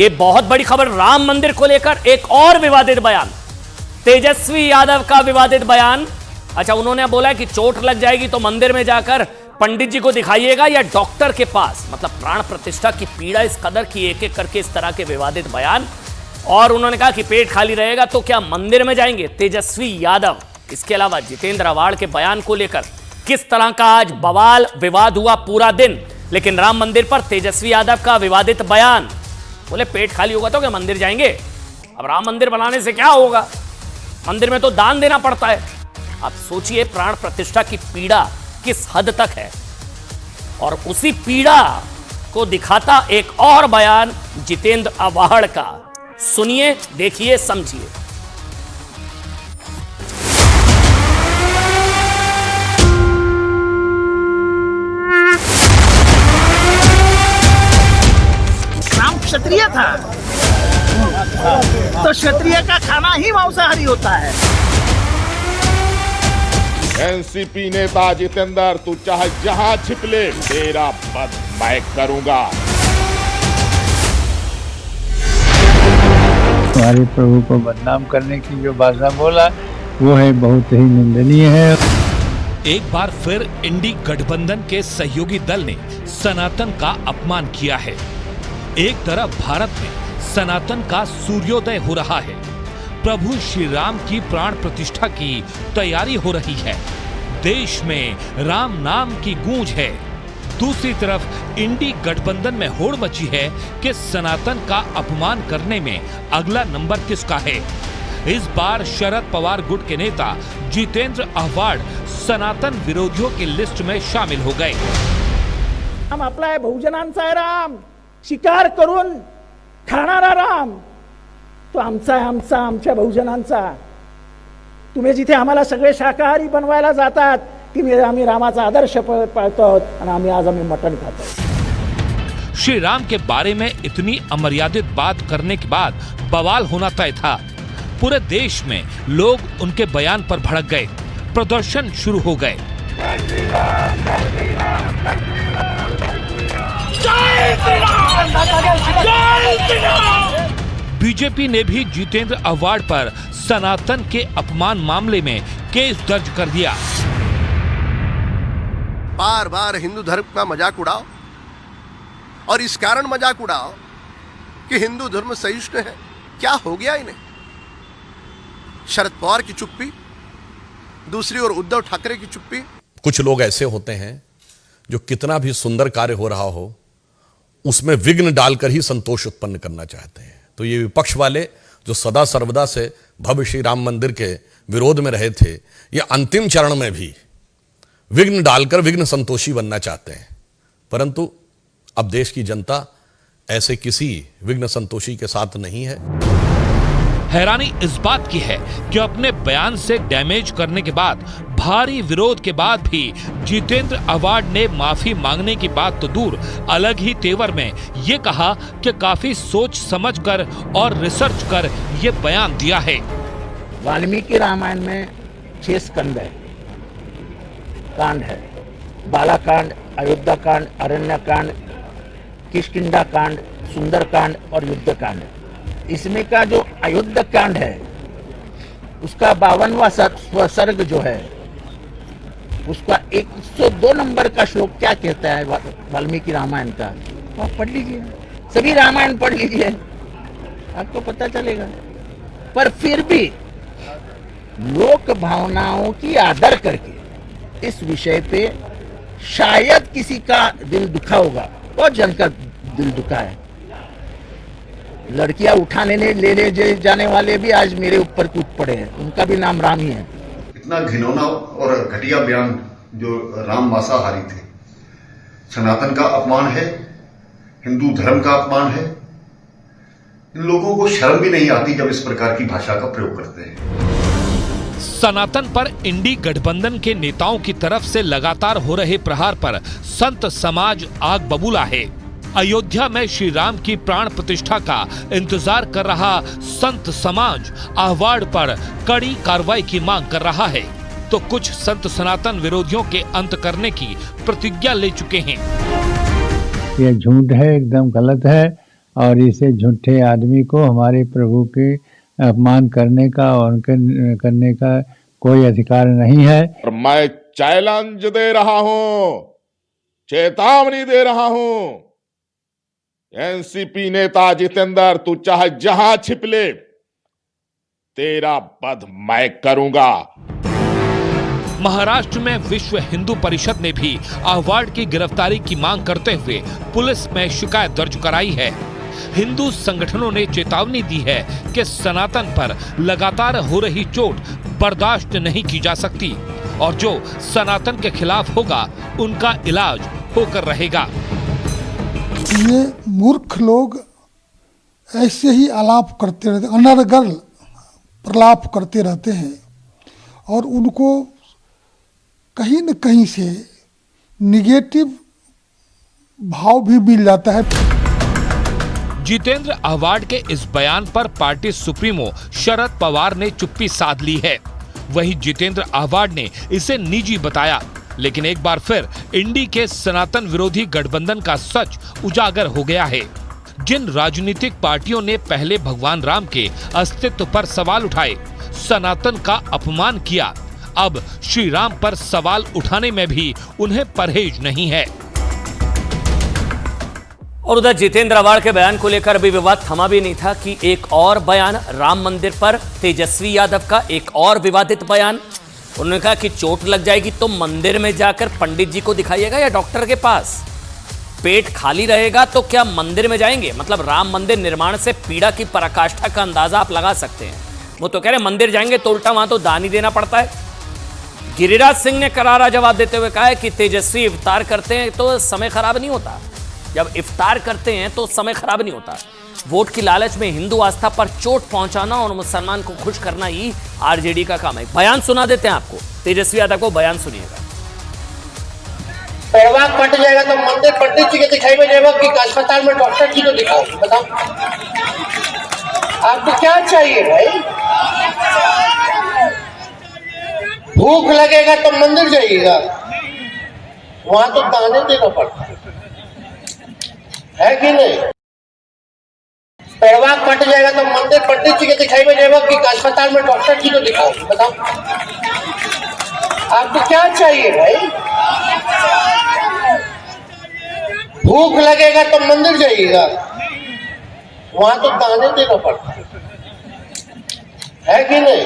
ये बहुत बड़ी खबर राम मंदिर को लेकर एक और विवादित बयान, तेजस्वी यादव का विवादित बयान। अच्छा, उन्होंने बोला कि चोट लग जाएगी तो मंदिर में जाकर पंडित जी को दिखाइएगा या डॉक्टर के पास। मतलब प्राण प्रतिष्ठा की पीड़ा इस कदर की, एक एक करके इस तरह के विवादित बयान। और उन्होंने कहा कि पेट खाली रहेगा तो क्या मंदिर में जाएंगे तेजस्वी यादव। इसके अलावा जितेंद्र आव्हाड के बयान को लेकर किस तरह का आज बवाल विवाद हुआ पूरा दिन, लेकिन राम मंदिर पर तेजस्वी यादव का विवादित बयान। बोले पेट खाली होगा तो क्या मंदिर जाएंगे। अब राम मंदिर बनाने से क्या होगा, मंदिर में तो दान देना पड़ता है। अब सोचिए प्राण प्रतिष्ठा की पीड़ा किस हद तक है। और उसी पीड़ा को दिखाता एक और बयान जितेंद्र आव्हाड का। सुनिए, देखिए, समझिए। राम क्षत्रिय था तो क्षत्रिय का खाना ही मांसाहारी होता है। एनसीपी नेता जितेंद्र, तू चाहे जहां छिप ले, तेरा बद मैं करूंगा। हमारे प्रभु को बदनाम करने की जो भाषा बोला वो है बहुत ही निंदनीय है। एक बार फिर इंडी गठबंधन के सहयोगी दल ने सनातन का अपमान किया है। एक तरफ भारत में सनातन का सूर्योदय हो रहा है, प्रभु श्री राम की प्राण प्रतिष्ठा की तैयारी हो रही है, देश में राम नाम की गूंज है। दूसरी तरफ इंडी गठबंधन में होड़ मची है कि सनातन का अपमान करने में अगला नंबर किसका है। इस बार शरद पवार गुट के नेता जितेंद्र आव्हाड सनातन विरोधियों की लिस्ट में शामिल हो गए। राम आपला आहे, बहुजनांचा आहे राम, शिकार करून खाणारा राम तो आमचा आहे, आमच्या बहुजनांचा। तुम्ही जिथे आम्हाला सगळे शाकाहारी बनवायला जातात तिथे आम्ही रामाचा आदर्श पाळतो आणि आम्ही मटण खातो। श्री राम के बारे में इतनी अमर्यादित बात करने के बाद बवाल होना तय था। पूरे देश में लोग उनके बयान पर भड़क गए, प्रदर्शन शुरू हो गए। बीजेपी ने भी जितेंद्र आव्हाड पर सनातन के अपमान मामले में केस दर्ज कर दिया। बार बार हिंदू धर्म का मजाक उड़ाओ और इस कारण मजाक उड़ाओ कि हिंदू धर्म सहिष्णु है। क्या हो गया इन्हें? शरद पवार की चुप्पी, दूसरी ओर उद्धव ठाकरे की चुप्पी। कुछ लोग ऐसे होते हैं जो कितना भी सुंदर कार्य हो रहा हो उसमें विघ्न डालकर ही संतोष उत्पन्न करना चाहते हैं। तो ये विपक्ष वाले जो सदा सर्वदा से भव्य श्री राम मंदिर के विरोध में रहे थे, ये अंतिम चरण में भी विघ्न डालकर विघ्न संतोषी बनना चाहते हैं। परंतु अब देश की जनता ऐसे किसी विघ्न संतोषी के साथ नहीं है। हैरानी इस बात की है कि अपने बयान से डैमेज करने के बाद, भारी विरोध के बाद भी जितेंद्र आव्हाड ने माफी मांगने की बात तो दूर, अलग ही तेवर में ये कहा कि काफी सोच समझकर और रिसर्च कर ये बयान दिया है। वाल्मीकि रामायण में 6 स्कंद है, कांड है, बालाकांड, अयोध्या कांड, अरण्य कांड, किष्किंधा कांड, सुंदर कांड और युद्ध कांड। इसमें का जो अयोध्या कांड है उसका 52वां सर्ग जो है उसका 102 नंबर का श्लोक क्या कहता है वाल्मीकि रामायण का, तो आप पढ़ लीजिए, सभी रामायण पढ़ लीजिए, आपको पता चलेगा। पर फिर भी लोक भावनाओं की आदर करके इस विषय पे शायद किसी का दिल दुखा होगा, बहुत जन का दिल दुखा है। लड़कियां उठाने ले जाने वाले भी आज मेरे ऊपर कूद पड़े हैं, उनका भी नाम राम ही है। इतना घिनौना और घटिया बयान जो राम मांसाहारी थे, सनातन का अपमान है, हिंदू धर्म का अपमान है। इन लोगों को शर्म भी नहीं आती जब इस प्रकार की भाषा का प्रयोग करते हैं। सनातन पर इंडी गठबंधन के नेताओं की तरफ से लगातार हो रहे प्रहार पर संत समाज आग बबूला है। अयोध्या में श्री राम की प्राण प्रतिष्ठा का इंतजार कर रहा संत समाज आव्हाड पर कड़ी कार्रवाई की मांग कर रहा है, तो कुछ संत सनातन विरोधियों के अंत करने की प्रतिज्ञा ले चुके हैं। ये झूठ है, एकदम गलत है। और इसे झूठे आदमी को हमारे प्रभु के अपमान करने का और करने का कोई अधिकार नहीं है। और मैं चैलेंज दे रहा हूं, चेतावनी दे रहा हूं, एनसीपी नेता जितेंद्र, तू चाहे जहां छिप ले, तेरा वध मैं करूंगा। महाराष्ट्र में विश्व हिंदू परिषद ने भी अहवाड की गिरफ्तारी की मांग करते हुए पुलिस में शिकायत दर्ज कराई है। हिंदू संगठनों ने चेतावनी दी है कि सनातन पर लगातार हो रही चोट बर्दाश्त नहीं की जा सकती और जो सनातन के खिलाफ होगा उनका इलाज होकर रहेगा। ये मूर्ख लोग ऐसे ही आलाप करते रहते, अनर्गल प्रलाप करते रहते हैं और उनको कहीं न कहीं से निगेटिव भाव भी मिल जाता है। जितेंद्र अहवाड के इस बयान पर पार्टी सुप्रीमो शरद पवार ने चुप्पी साध ली है। वहीं जितेंद्र अहवाड ने इसे निजी बताया, लेकिन एक बार फिर इंडी के सनातन विरोधी गठबंधन का सच उजागर हो गया है। जिन राजनीतिक पार्टियों ने पहले भगवान राम के अस्तित्व पर सवाल उठाए, सनातन का अपमान किया, अब श्री राम पर सवाल उठाने में भी उन्हें परहेज नहीं है। और उधर जितेंद्र अहवाड के बयान को लेकर अभी विवाद थमा भी नहीं था कि एक और बयान राम मंदिर पर तेजस्वी यादव का एक और विवादित बयान। उन्होंने कहा कि चोट लग जाएगी तो मंदिर में जाकर पंडित जी को दिखाइएगा या डॉक्टर के पास। पेट खाली रहेगा तो क्या मंदिर में जाएंगे? मतलब राम मंदिर निर्माण से पीड़ा की पराकाष्ठा का अंदाजा आप लगा सकते हैं। वो तो कह रहे मंदिर जाएंगे तो उल्टा वहां तो दान ही देना पड़ता है। गिरिराज सिंह ने करारा जवाब देते हुए कहा है कि तेजस्वी इफ्तार करते हैं तो समय खराब नहीं होता। जब इफ्तार करते हैं तो समय खराब नहीं होता। वोट की लालच में हिंदू आस्था पर चोट पहुंचाना और मुसलमान को खुश करना ही आरजेडी का काम है। बयान सुना देते हैं आपको, तेजस्वी यादव को बयान सुनिएगा। पैरवा कट जाएगा तो मंदिर पंडित जी के दिखाई में जाएगा कि अस्पताल में डॉक्टर जी को दिखाओ। बताओ आपको क्या चाहिए भाई? भूख लगेगा तो मंदिर जाइएगा, वहां तो दाने देना पड़ता है कि नहीं? पैरवा कट जाएगा तो मंदिर पंडित जी के दिखाई में जाएगा कि अस्पताल में डॉक्टर जी को दिखाओ। बताओ आपको क्या चाहिए भाई? भूख लगेगा तो मंदिर जाइएगा, वहां तो दाने देना पड़ता है कि नहीं?